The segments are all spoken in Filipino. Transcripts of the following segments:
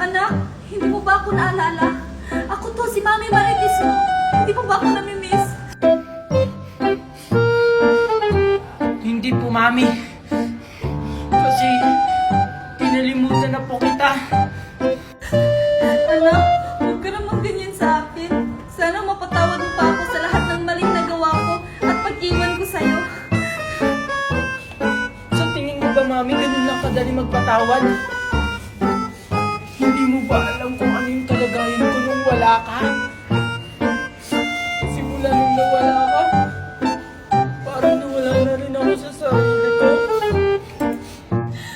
Anak, hindi mo ba ako naalala? Ako to, si Mami Marites mo. Hindi mo ba ako namimiss? Hindi po, Mami. Kasi kinalimutan na po kita. Anak, huwag ka naman ganyan sa akin. Sana mapatawad mo pa ako sa lahat ng maling nagawa ko at pag-iwan ko sa'yo. Sa tingin mo ba, Mami, ganun lang kadali magpatawad? Hindi mo ba alam kung ano yung kalagayan ko nung wala ka? Simula nung nawala ka, parang nawala na rin ako sa sarili ko.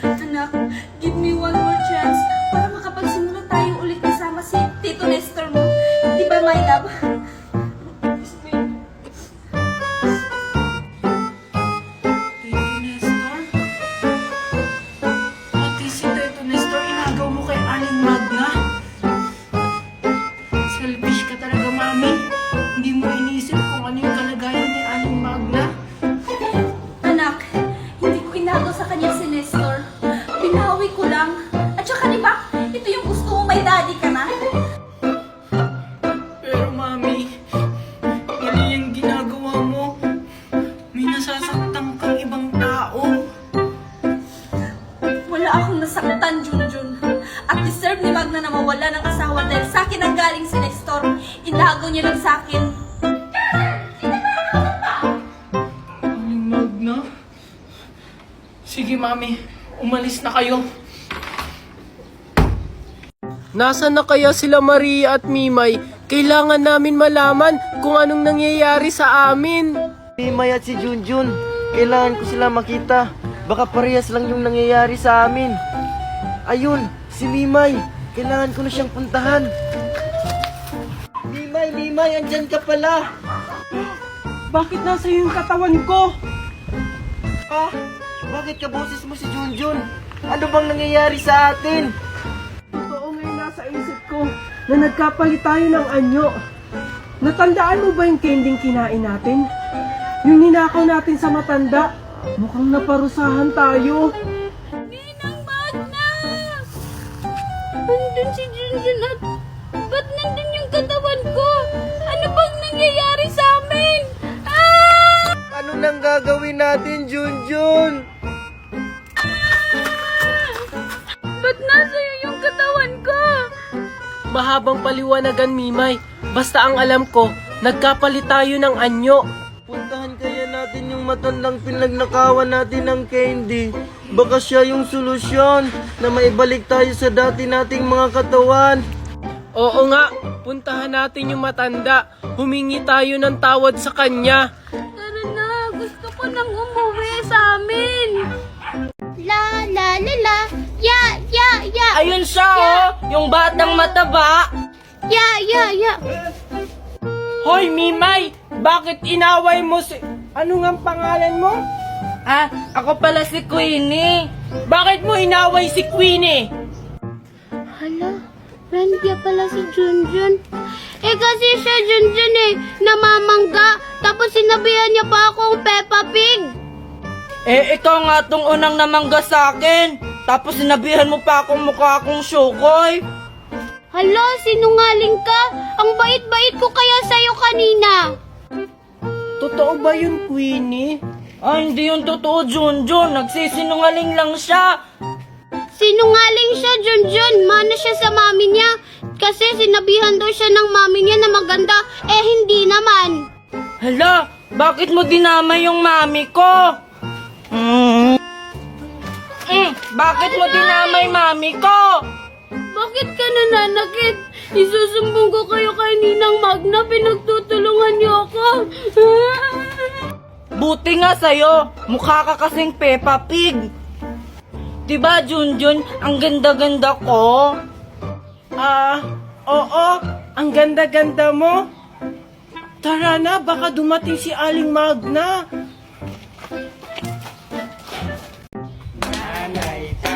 Anak, give me one more chance para makapagsimula tayo ulit kasama si Tito Nestor mo. Di ba, my love? Tito Nestor? Pati si Tito Nestor, inagaw mo kay Aling Magna? Selfish ka talaga, Mami. Hindi mo inisip kung ano yung kalagayan ni Aling Magna. Anak, hindi ko inagaw sa kanya si Nestor. Binawi ko lang. At saka di ba, ito yung gusto mo, may daddy ka na. Pero, Mami, mali yung ginagawa mo. May nasasaktan kang ibang tao. Wala akong nasaktan, Junjun. At deserve ni Magna na mawala ng asawa dahil sa akin ang galing si Nestor. Inagaw niya lang sa akin. Aling Magna? Sige, Mami. Umalis na kayo. Nasaan na kaya sila Maria at Mimay? Kailangan namin malaman kung anong nangyayari sa amin. Mimay at si Junjun, kailangan ko sila makita. Baka parehas lang yung nangyayari sa amin. Ayun, si Mimay. Kailangan ko na siyang puntahan. Mimay, andyan ka pala. Bakit nasa yung katawan ko? Ah, bakit kaboses mo si Junjun? Ano bang nangyayari sa atin? Totoo ngayon nasa isip ko na nagkapalit tayo ng anyo. Natandaan mo ba yung kending kinain natin? Yung ninakaw natin sa matanda, mukhang naparusahan tayo. Ninang Magna! Andun si Junjun at ba't nandun yung katawan ko? Ano bang nangyayari sa amin? Ah! Ano nang gagawin natin, Junjun? Ba't nasa'yo yung katawan ko? Mahabang paliwanagan, Mimay. Basta ang alam ko, nagkapalit tayo ng anyo. Puntahan kaya natin yung matandang pinagnakawan natin ng candy. Baka siya yung solusyon na maibalik tayo sa dati nating mga katawan. Oo nga, puntahan natin yung matanda. Humingi tayo ng tawad sa kanya. Tara na, gusto ko nang umuwi sa amin. La la la la, ya ya ya, Ayun siya, oh! Yung batang mataba! ya ya ya. Hoy, Mimay! Bakit inaway mo si... Ano nga ang pangalan mo? Ah, ako pala si Queenie. Bakit mo inaway si Queenie? Hala, friend niya pala si Junjun. Eh kasi siya Junjun namamangga. Tapos sinabihan niya pa akong Peppa Pig. Eh, ikaw nga tong unang namangga sa akin. Tapos sinabihan mo pa akong mukha akong Shukoy. Hala, sinungaling ka. Ang bait-bait ko kaya sa'yo kanina. Totoo ba yun, Queenie? Ay, hindi yung totoo, Junjun. Nagsisinungaling lang siya. Sinungaling siya, Junjun. Mana siya sa mami niya. Kasi sinabihan daw siya ng mami niya na maganda. Eh, hindi naman. Hala, bakit mo dinamay yung mami ko? Bakit mo dinamay mami ko? Bakit ka nananakit? Isusumbong ko kayo kay Ninang Magna. Pinagtutulungan niyo ako. Buti nga sa'yo. Mukha ka kasing Peppa Pig. Diba, Junjun? Ang ganda-ganda ko. Oo, ang ganda-ganda mo. Tara na, baka dumating si Aling Magna.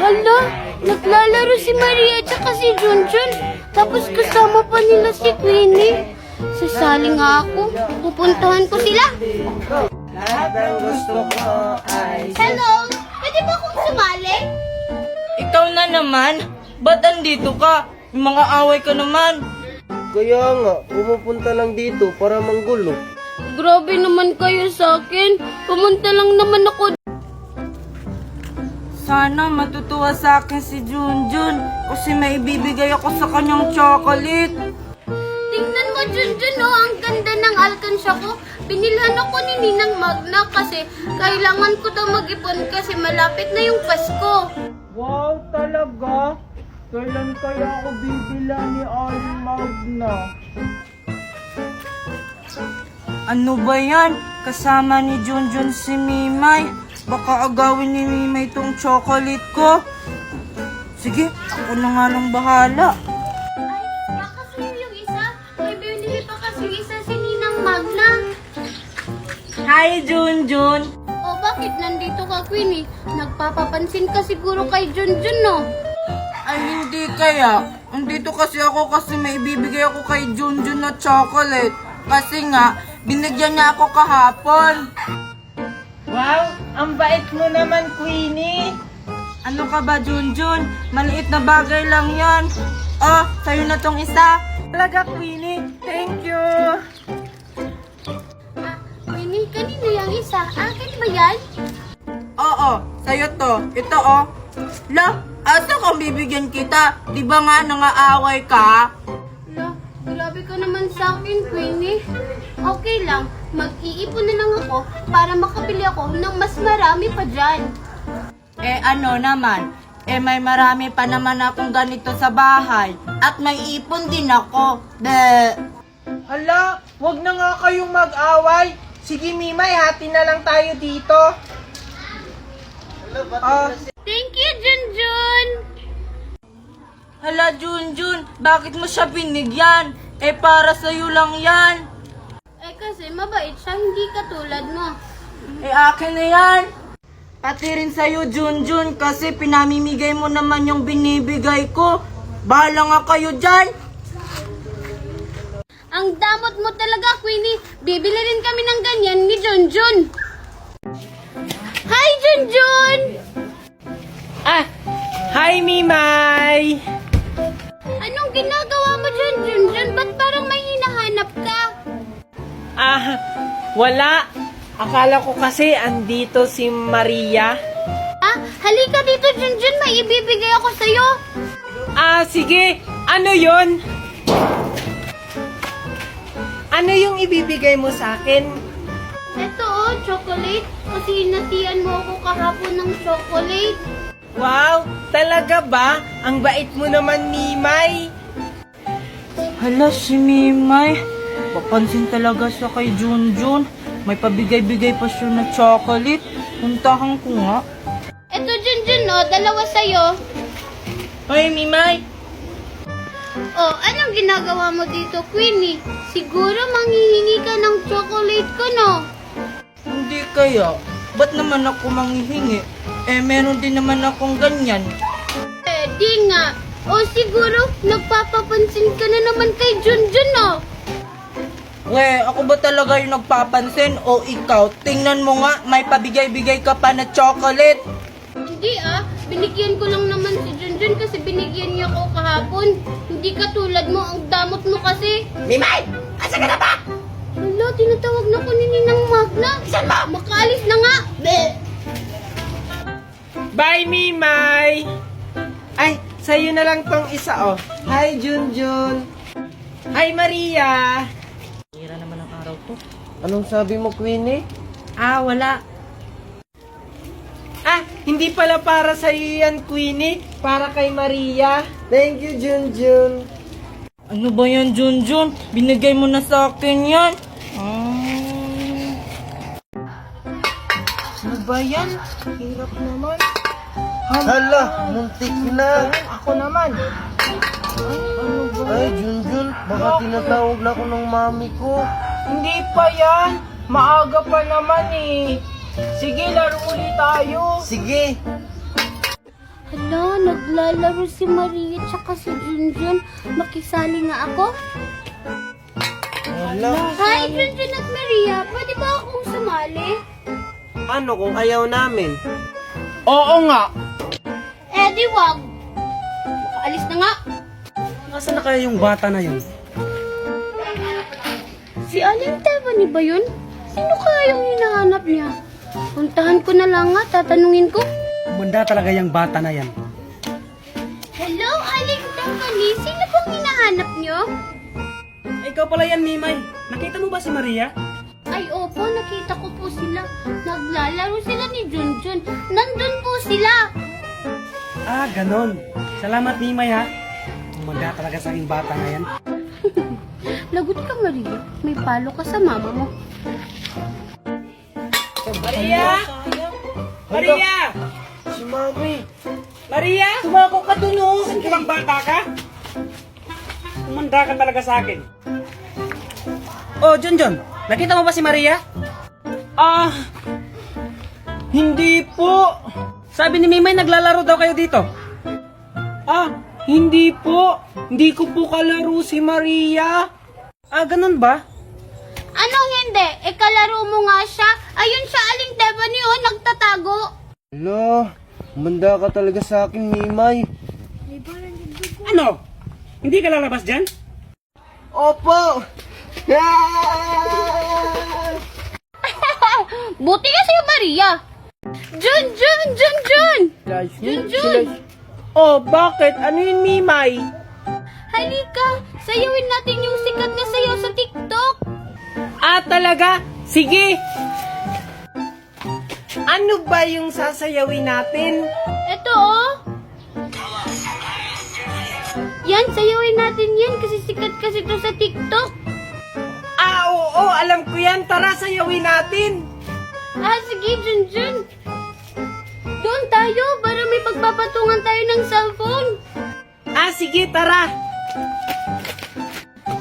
Hala, naglalaro si Maria at si Junjun. Tapos kasama pa nila si Queenie. Sasali nga ako. Pupuntahan ko sila. Hello, pwede ba akong sumali? Ikaw na naman. Ba't andito ka? Yung mga away ka naman. Kaya nga, pumupunta lang dito para manggulo. Grabe naman kayo sa akin. Pumunta lang naman ako. Sana matutuwa sa akin si Junjun kasi may ibibigay ako sa kanyang chocolate. Tingnan mo, Junjun, oh, ang ganda ng alkansya ko. Binilhan ako ni Ninang Magna kasi kailangan ko daw mag-ipon kasi malapit na yung Pasko. Wow, talaga? Kailan kaya ako bibila ni Aling Magna? Ano ba yan? Kasama ni Junjun si Mimay. Baka agawin ni Mimay tong chocolate ko. Sige, ako na nga lang bahala. Ay, baka sa'yo yung isa. May binili pa kasi yung isa si Ninang Magna. Hi, Junjun! O bakit nandito ka, Queenie? Nagpapapansin ka siguro kay Junjun, no? Ay, hindi kaya. Andito kasi ako kasi may ibibigay ako kay Junjun na chocolate. Kasi nga, binigyan niya ako kahapon. Wow, ang bait mo naman, Queenie. Ano ka ba, Junjun? Maliit na bagay lang yan. Oh, sa'yo na tong isa. Talaga, Queenie. Thank you. Queenie, kanino yung isa? Akin ba yan? Oo, sa'yo to. Ito, oh. La, asa kung bibigyan kita? Di ba nga nangaaway ka? Ala, grabe ka naman sa akin, Queenie. Okay lang, mag-iipon na lang ako para makabili ako ng mas marami pa dyan. Eh ano naman, may marami pa naman akong ganito sa bahay. At may ipon din ako. Be. Hala, wag na nga kayong mag-away. Sige, Mimay, hati na lang tayo dito. Thank you, Junjun! Hala, Junjun, bakit mo siya binigyan? Eh para sa'yo lang yan. Eh kasi mabait siya, hindi katulad mo. Eh akin na yan. Pati rin sa'yo, Junjun, kasi pinamimigay mo naman yung binibigay ko. Bahala nga kayo dyan. Ang damot mo talaga, Queenie. Bibili rin kami ng ganyan ni Junjun. Hi, Junjun! Ah, hi, Mimay. Anong ginagawa mo dyan, Junjun? Ba't parang may hinahanap ka? Ah, wala. Akala ko kasi andito si Maria. Ah, halika dito, Junjun. May ibibigay ako sa'yo. Ah, sige. Ano yon? Ano yung ibibigay mo sa akin? Ito, oh, chocolate. Kasi inatian mo ako kahapon ng chocolate. Wow, talaga ba? Ang bait mo naman, Mimay. Hala, si Mimay. Papansin talaga siya kay Junjun. May pabigay-bigay pa siya na chocolate. Puntahan ko nga. Ito, Junjun, oh, dalawa sa'yo. Hoy, Mimay. Oh, anong ginagawa mo dito, Queenie? Siguro manghihingi ka ng chocolate ko, no? Hindi kaya. Ba't naman ako manghihingi? Eh, meron din naman akong ganyan. Eh, di nga. O siguro, nagpapapansin ka na naman kay Junjun, no? We, ako ba talaga yung nagpapansin o ikaw? Tingnan mo nga, may pabigay-bigay ka pa na chocolate. Hindi binigyan ko lang naman si Junjun kasi binigyan niya ako kahapon. Hindi katulad mo, ang damot mo kasi. Mimay! Asa ka na ba? Wala, tinatawag na ko ni Ninang Magna. Saan ba? Makaalis na nga. Bye, Mimay. Ay, sa'yo na lang tong isa, oh. Hi, Junjun. Hi, Maria. Hira naman ang araw to. Anong sabi mo, Queenie? Ah, wala. Ah, hindi pala para sa'yo yan, Queenie. Para kay Maria. Thank you, Junjun. Ano ba yan, Junjun? Binigay mo na sa akin yan. Ano ba yan? Hirap naman. Hala, muntik na. Ako naman. Ay, Junjun, baka tinatawag na ako ng mami ko. Hindi pa yan. Maaga pa naman eh. Sige, laro ulit tayo. Sige. Hala, naglalaro si Maria tsaka si Junjun. Makisali nga ako? Hala, Hi, Junjun at Maria. Pwede ba akong sumali? ano kung ayaw namin? Oo nga. Eh, di wag. Makaalis na nga. Asan na kaya yung bata na yun? Si Aling Tebani ba yun? Sino kaya yung hinahanap niya? Puntahan ko na lang nga, tatanungin ko. Bunda talaga yung bata na yan. Hello, Aling Tebani. Sino pong hinahanap niyo? Ikaw pala yan, Mimay. Nakita mo ba si Maria? Ay, opo, nakita ko po sila. Naglalaro sila ni Junjun. Nandun po sila. Ah, ganon. Salamat, Mimay, ha. Bunda talaga sa aking bata na yan. Lagot ka, Maria. May palo ka sa mama mo. Maria! Maria! Si Mami. Maria! Tumako ka dun, oh! Hindi bang bata ka? Umanda ka talaga sa akin. Oh, Junjun! Nakita mo ba si Maria? Ah, hindi po. Sabi ni Mimay, naglalaro daw kayo dito. Ah, hindi po. Hindi ko po kalaro si Maria. Ah, ganun ba? Anong hindi? E kalaro mo nga siya. Ayun siya, Aling Tebani, oh, nagtatago. Hala, manda ka talaga sa akin, Mimay. Ano? Hindi ka lalabas dyan? Opo! Buti ka sa'yo, Maria. Junjun! Junjun! Junjun! Oh, bakit? Ano yun, Mimay? Halika, sayawin natin yung sikat na sayaw sa TikTok. Ah, talaga? Sige. Ano ba yung sasayawin natin? Eto, oh. Yan, sayawin natin yan kasi sikat kasi to sa TikTok. Ah, oo, alam ko yan. Tara, sayawin natin. Ah, sige, Junjun. Doon tayo para may pagpapatungan tayo ng cellphone. Ah, sige, tara.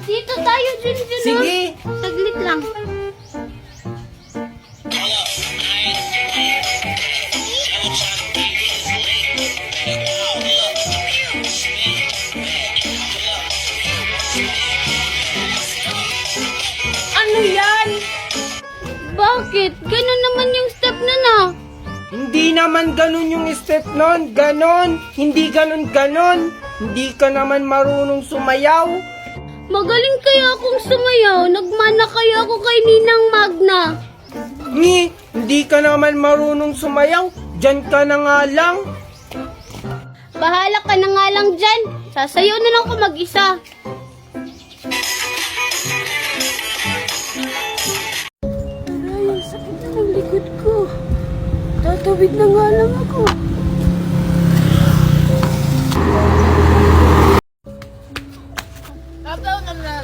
Dito tayo, Junjun. Sige. Saglit lang. Ano yan? Bakit? Ganun naman yung step na na. Hindi naman ganun yung step nun. Ganon. Hindi ganon. Hindi ka naman marunong sumayaw. Magaling kaya akong sumayaw. Nagmana kaya ako kay Ninang Magna. Hindi ka naman marunong sumayaw. Diyan ka na nga lang. Bahala ka na nga lang dyan. Sasayaw na lang ako mag-isa. Aray, ang sakit na ng likod ko. Tatawid na nga lang ako.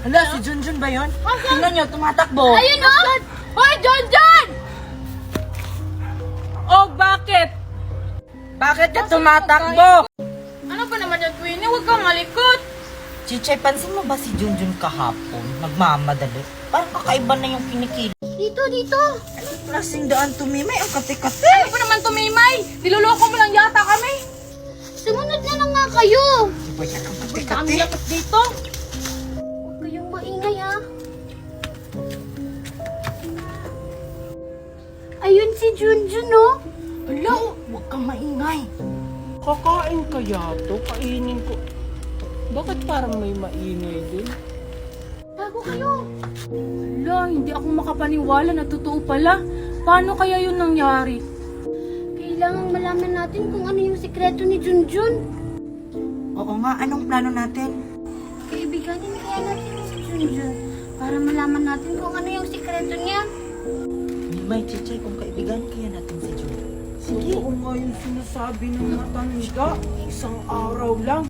Hala, si Junjun ba yun? Tingnan niyo, tumatakbo. Ayun o! Hoy, John! Oh, bakit? Bakit ka tumatakbo? Ano ba naman yan, Queenie? Huwag kang malikot. Chichay, pansin mo ba si Junjun kahapon? Nagmamadali. Parang kakaiba na yung kinikili. Dito! Anong klaseng daan to, Mimay? Ang kati-kati. Ano ba naman tumimay? Niloloko mo lang yata kami. Sumunod na lang nga kayo. Iba yan ang Kami kati-kati. yakot dito. Huwag kayong maingay ha. Ayun si Junjun oh. Hala, huwag kang maingay. Kakain kaya to? Kainin ko. Bakit parang may maingay din? Bago kayo. Wala, hindi ako makapaniwala na totoo pala. Paano kaya yun nangyari? Kailangang malaman natin kung ano yung sikreto ni Junjun. Oo nga, anong plano natin? Kaibiganin kaya natin si Junjun para malaman natin kung ano yung sikreto niya. Mimay, Chichay, kung kaibigan kaya natin si Junjun. Totoo nga yung sinasabi ng matanda. Isang araw lang.